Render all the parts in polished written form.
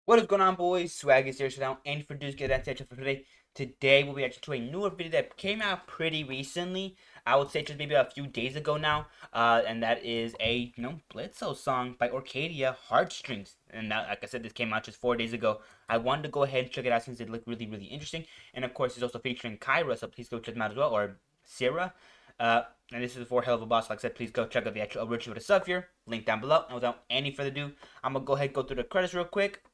What is going on, boys? Swaggy is here. So now, and for dudes, get that attention for today. Today, we'll be actually to a newer video that came out pretty recently. I would say just maybe a few days ago now. And that is a BLITZO song by Oricadia, "HEARTSTRINGS." And that, like I said, this came out just 4 days ago. I wanted to go ahead and check it out since it looked really, really interesting. And of course, it's also featuring Chira, so please go check them out as well, or Chira. And this is for Helluva boss. Like I said, please go check out the actual original with the stuff here. Link down below. And without any further ado, I'm gonna go ahead and go through the credits real quick.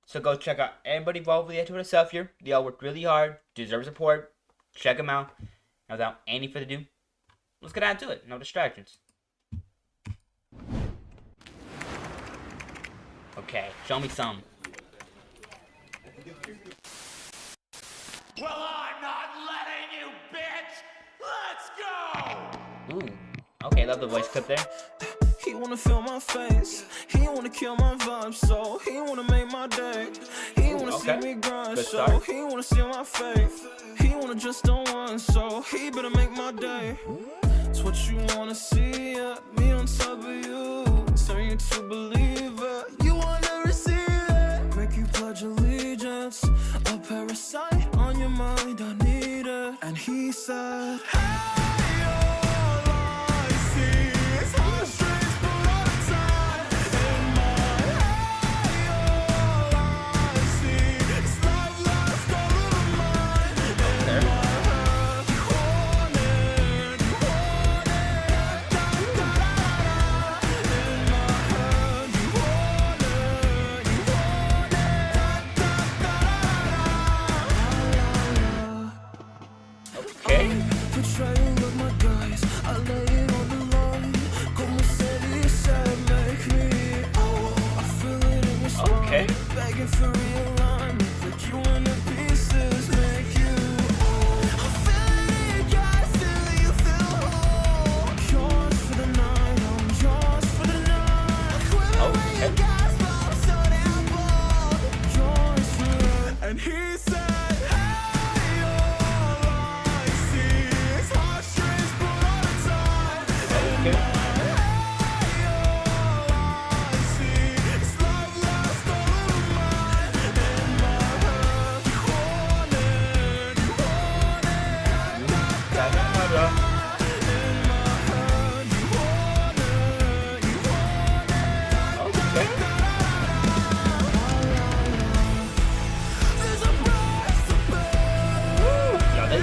So go check out everybody involved with the actual stuff here. They all worked really hard, deserve support. Check them out. And without any further ado, let's get on to it. No distractions. Okay, show me some. Well, I'm not letting you, bitch! Let's go! Ooh. Okay, love the voice clip there. He wanna feel my face, he wanna kill my vibe, so he wanna make my day. He wanna see me grind, so he wanna see my faith. He wanna just don't want, so he better make my day. It's what you wanna see, me on top of you, turn you to believer. You wanna receive it, make you pledge allegiance. A parasite on your mind, I need it. And he said,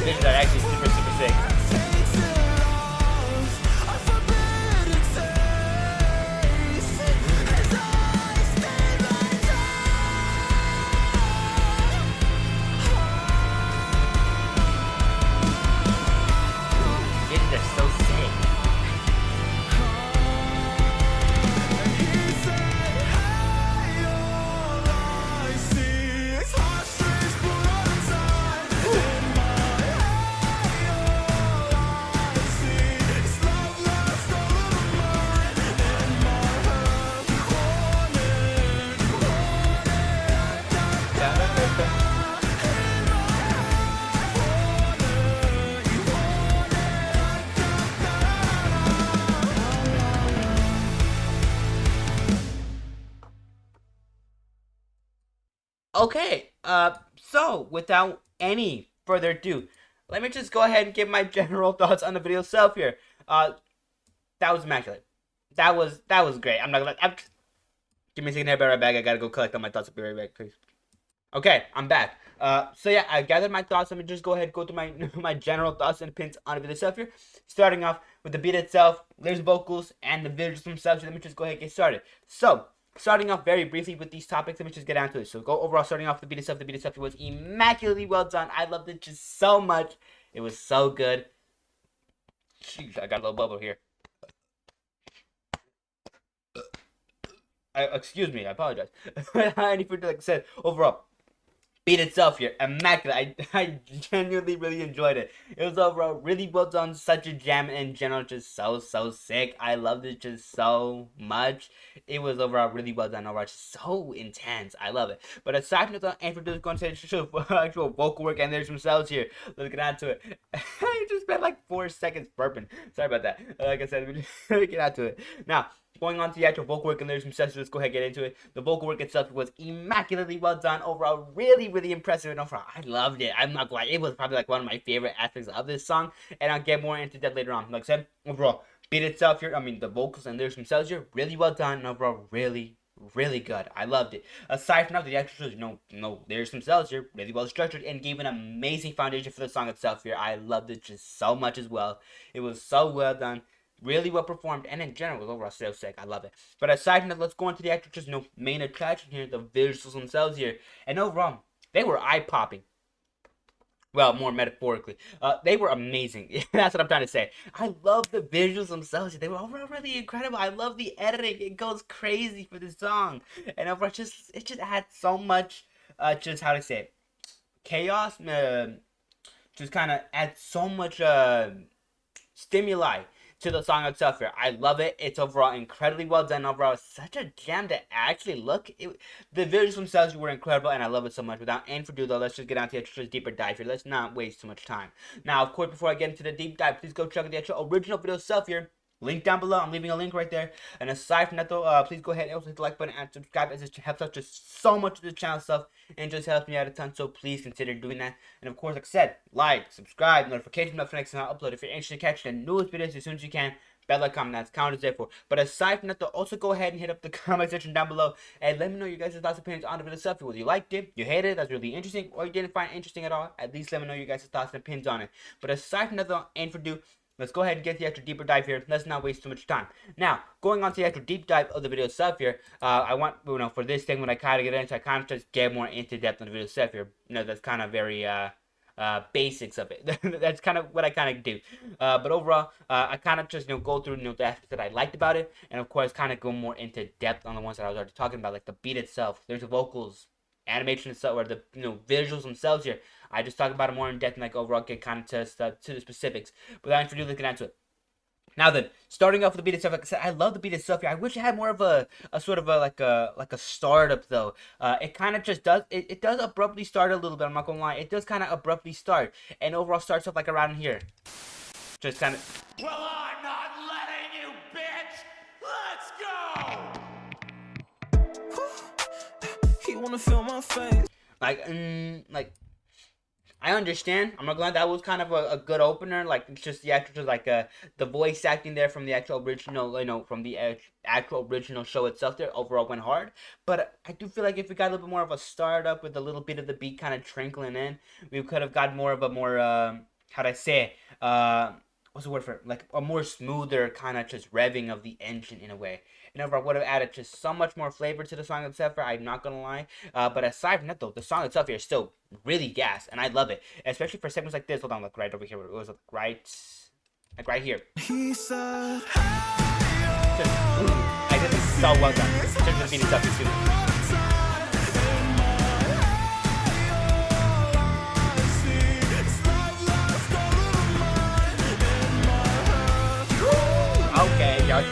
These are actually super, super sick. These are so sick. Okay, so without any further ado, let me just go ahead and give my general thoughts on the video itself here. That was immaculate. That was great. I'm not gonna. Give me a second here, be right back. I gotta go collect all my thoughts. I'll be right back, please. Okay, I'm back. So yeah, I gathered my thoughts. Let me just go ahead and go through my my general thoughts and opinions on the video itself here. Starting off with the beat itself, there's vocals, and the visuals themselves. Let me just go ahead and get started. So, starting off very briefly with these topics, let me just get down to it. So, go overall, starting off with the beat itself was immaculately well done. I loved it just so much. It was so good. Jeez, I got a little bubble here. Excuse me, I apologize. Like I said, overall, beat itself here, immaculate. I genuinely really enjoyed it. It was overall really well done, such a jam in general, just so sick. I loved it just so much. It was overall really well done, overall just so intense. I love it. But aside from that, Andrew going to say actual vocal work and there's themselves here. Let's get on to it. I just spent like 4 seconds burping. Sorry about that. Like I said, let me get on to it. Now, going on to the actual vocal work and lyrics themselves, let's go ahead and get into it. The vocal work itself was immaculately well done. Overall, really, really impressive. And overall, I loved it. I'm not gonna lie, it was probably like one of my favorite aspects of this song. And I'll get more into that later on. Like I said, overall, beat itself here, I mean, the vocals and lyrics themselves here, really well done. And overall, really, really good. I loved it. Aside from that, the actual lyrics themselves here, really well structured and gave an amazing foundation for the song itself here. I loved it just so much as well. It was so well done. Really well performed, and in general, was overall so sick. I love it. But aside from that, let's go into the actual just main attraction here, the visuals themselves here. And overall, they were eye-popping. Well, more metaphorically. They were amazing. That's what I'm trying to say. I love the visuals themselves. They were overall really incredible. I love the editing. It goes crazy for this song. And overall, it just adds so much, just how to say it, chaos. Just kind of adds so much stimuli to the song itself here. I love it. It's overall incredibly well done. Overall, it's such a jam to actually look. The visuals themselves were incredible, and I love it so much. Without any further ado, though, let's just get on to the actual deeper dive here. Let's not waste too much time. Now, of course, before I get into the deep dive, please go check out the actual original video itself here. Link down below. I'm leaving a link right there. And aside from that, though, please go ahead and also hit the like button and subscribe, as it helps out just so much with the channel stuff and just helps me out a ton. So please consider doing that. And of course, like I said, like, subscribe, notification bell for next time I upload. If you're interested in catching the newest videos as soon as you can, bell icon, that's counted there for. But aside from that, though, also go ahead and hit up the comment section down below and let me know your guys' thoughts and opinions on the video itself. Whether you liked it, you hated it, that's really interesting, or you didn't find it interesting at all, at least let me know your guys' thoughts and opinions on it. But aside from that, though, and for do, let's go ahead and get the actual deeper dive here. Let's not waste too much time. Now, going on to the actual deep dive of the video itself here, I want, for this segment, I kind of get into, I kind of just get more into depth on the video itself here. That's kind of very, basics of it. That's kind of what I kind of do. But overall, I kind of just, go through, the aspects that I liked about it. And of course, kind of go more into depth on the ones that I was already talking about, like the beat itself. There's the vocals, animation itself, or the, visuals themselves here. I just talk about it more in depth and like overall get kind of to the specifics. But without further ado, let's get into it. Now then, starting off with the beat itself, like I said, I love the beat itself here. I wish it had more of a sort of like a startup though. It kind of just does, it does abruptly start a little bit, I'm not gonna lie. It does kind of abruptly start, and overall starts off like around here. Just kind of. Well, I'm not letting you, bitch! Let's go! He wanna feel my face. Like, I understand. I'm not glad that was kind of a good opener. Like, it's just the actual, like, the voice acting there from the actual original, from the actual original show itself there overall went hard. But I do feel like if we got a little bit more of a start up with a little bit of the beat kind of trickling in, we could have got more of a more, how'd I say, what's the word for it? Like, a more smoother kind of just revving of the engine in a way. And overall, would have added just so much more flavor to the song itself. I'm not gonna lie. But aside from that, though, the song itself here is still really gas, and I love it, especially for segments like this. Hold on, like right over here. It was like right here. He said, I just think it's so well done. Just the beat itself is too. Okay, y'all.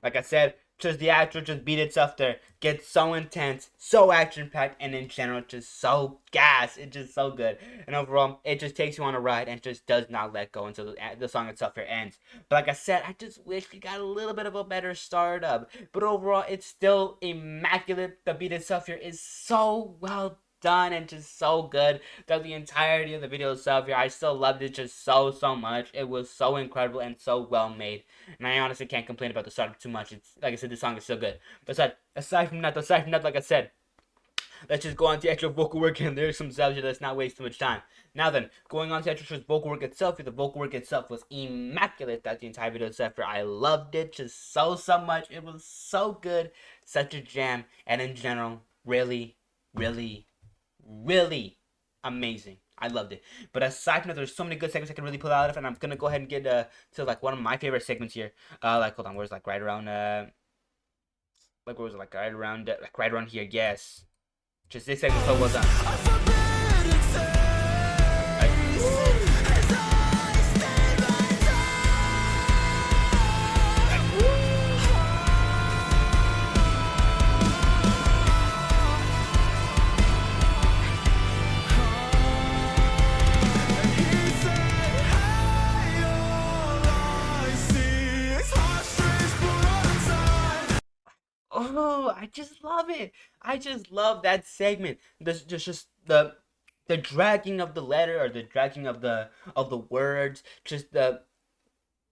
Like I said, just the actual just beat itself there gets so intense, so action-packed, and in general, just so gas. It's just so good. And overall, it just takes you on a ride and just does not let go until the song itself here ends. But like I said, I just wish we got a little bit of a better startup. But overall, it's still immaculate. The beat itself here is so well done and just so good throughout the entirety of the video itself here. I still loved it just so much. It was so incredible and so well made, and I honestly can't complain about the startup too much. It's like I said, the song is so good. But aside from that, like I said, let's just go on to the actual vocal work and lyrics themselves here. Let's not waste too much time. Now then, going on to the actual vocal work itself here, the vocal work itself was immaculate throughout the entire video itself here. I loved it just so much. It was so good, such a jam, and in general, really amazing. I loved it. But aside from that, there's so many good segments I can really pull out of, and I'm gonna go ahead and get to like one of my favorite segments here. Like, hold on, where's like right around like where was it, like right around here? Yes, just this segment so well done. just love it. I just love that segment. This just the dragging of the letter, or the dragging of the words, just the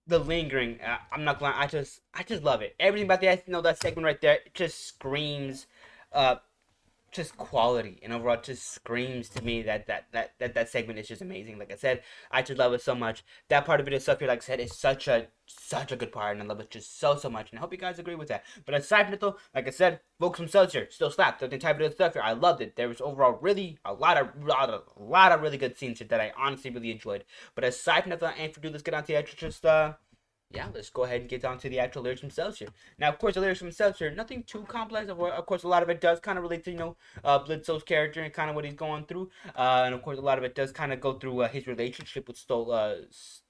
lingering. I'm not gonna. I just love it. Everything about that segment right there, it just screams, uh, just quality, and overall just screams to me that segment is just amazing. Like I said, I just love it so much. That part of it itself here, like I said, is such a good part, and I love it just so much. And I hope you guys agree with that. But aside from it though, like I said, vocals themselves here still slapped. The entire video stuff here, I loved it. There was overall really a lot of really good scenes here that I honestly really enjoyed. But aside from that, and for do let's get on to the actual just yeah, let's go ahead and get down to the actual lyrics themselves here. Now, of course, the lyrics themselves here, nothing too complex. Of course, a lot of it does kind of relate to, BLITZO's character and kind of what he's going through. And, of course, a lot of it does kind of go through his relationship with Stolas.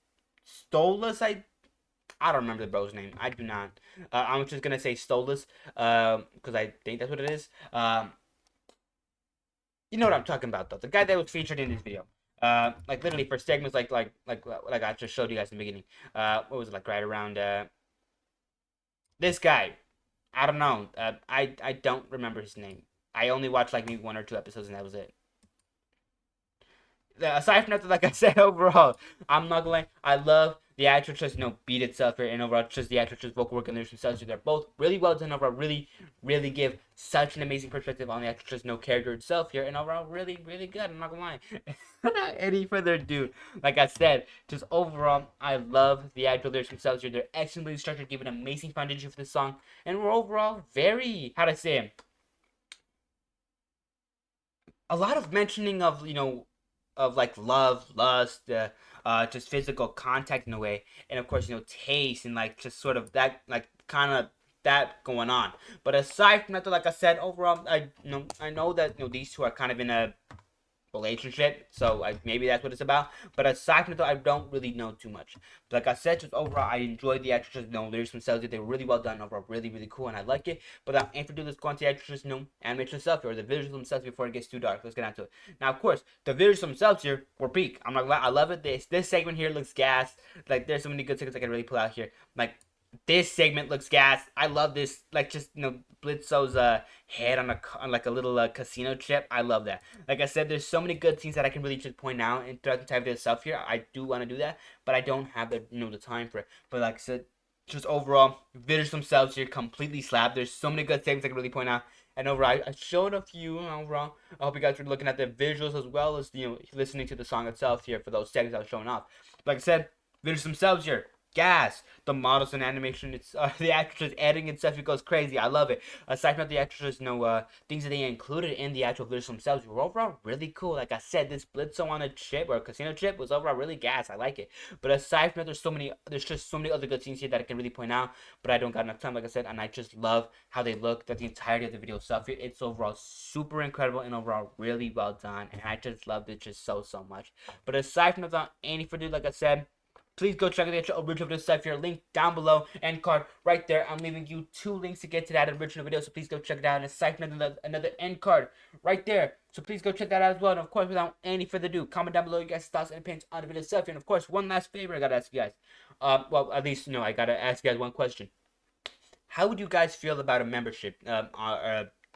I don't remember the bro's name. I do not. I'm just going to say Stolas because I think that's what it is. You know what I'm talking about, though. The guy that was featured in this video. Like literally for segments like I just showed you guys in the beginning. What was it, like right around this guy? I don't know. I don't remember his name. I only watched like maybe 1 or 2 episodes and that was it. Aside from that, like I said, overall, I'm not gonna lie, I love the actual just beat itself here, and overall just the actual just vocal work and lyrics themselves. They're both really well done. Overall, really give such an amazing perspective on the actual just character itself here, and overall really good. I'm not gonna lie. Without any further ado, like I said, just overall, I love the actual lyrics themselves here. They're excellently structured, give an amazing foundation for this song, and we're overall very, how to say it, a lot of mentioning of of like love, lust, just physical contact in a way, and of course taste and like just sort of that like kind of that going on. But aside from that, like I said, overall, I know that these two are kind of in a relationship, so maybe that's what it's about. But aside from that, I don't really know too much. But like I said, just overall, I enjoyed the actors. Lyrics themselves, they were really well done. Overall, really cool, and I like it. But I'm introduced. Let's go on to the actors, animation itself here, or the visuals themselves before it gets too dark. Let's get into it. Now, of course, the visuals themselves here were peak. I'm not gonna lie, I love it. This segment here looks gas. Like there's so many good segments I can really pull out here. Like this segment looks gas. I love this, like just BLITZO's head on like a little casino chip. I love that. Like I said, there's so many good scenes that I can really just point out and throughout the type of itself here. I do want to do that, but I don't have the the time for it. But like I said, just overall, videos themselves here completely slap. There's so many good things I can really point out. And overall, I showed a few overall. I hope you guys were looking at the visuals as well as listening to the song itself here for those seconds I was showing off. Like I said, videos themselves here, gas. The models and animation, it's the actors editing and stuff, it goes crazy. I love it. Aside from the actors, things that they included in the actual videos themselves were overall really cool. Like I said, this BLITZO on a chip or a casino chip was overall really gas. I like it. But aside from that, there's just so many other good scenes here that I can really point out. But I don't got enough time, like I said, and I just love how they look. That the entirety of the video stuff, it's overall super incredible and overall really well done. And I just loved it just so much. But aside from that, without any further ado, like I said, please go check out the original video stuff here. Link down below, end card right there. I'm leaving you 2 links to get to that original video, so please go check it out. And aside from another end card right there, so please go check that out as well. And of course, without any further ado, comment down below your guys' thoughts and opinions on the video stuff here. And of course, one last favor I gotta ask you guys. Well, at least I gotta ask you guys one question. How would you guys feel about a membership,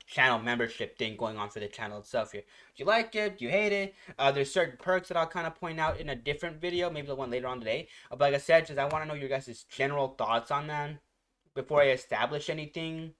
channel membership thing going on for the channel itself here? Do you like it? Do you hate it? There's certain perks that I'll kind of point out in a different video, maybe the one later on today. But like I said, just I want to know your guys' general thoughts on that before I establish anything.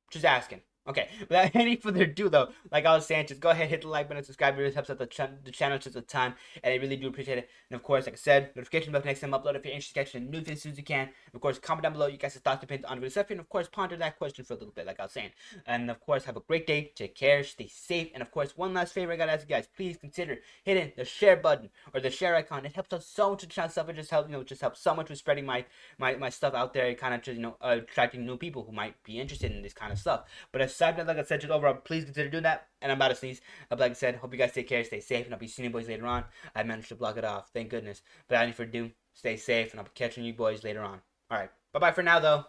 Just asking. Okay, without any further ado though, like I was saying, just go ahead, hit the like button, subscribe. It really helps out the channel just a ton, and I really do appreciate it. And of course, like I said, notification bell next time I upload if you're interested in catching new videos as soon as you can. And of course, comment down below you guys' thoughts, opinions on the video stuff, and of course, ponder that question for a little bit, like I was saying. And of course, have a great day, take care, stay safe, and of course, one last favor I gotta ask you guys, please consider hitting the share button or the share icon. It helps out so much with the channel stuff. It just helps, just helps so much with spreading my stuff out there, kind of just attracting new people who might be interested in this kind of stuff. But aside from that, like I said, just overall, please consider doing that. And I'm about to sneeze. But like I said, hope you guys take care, stay safe, and I'll be seeing you boys later on. I managed to block it off, thank goodness. But I need for do, stay safe, and I'll be catching you boys later on. Alright, bye bye for now though.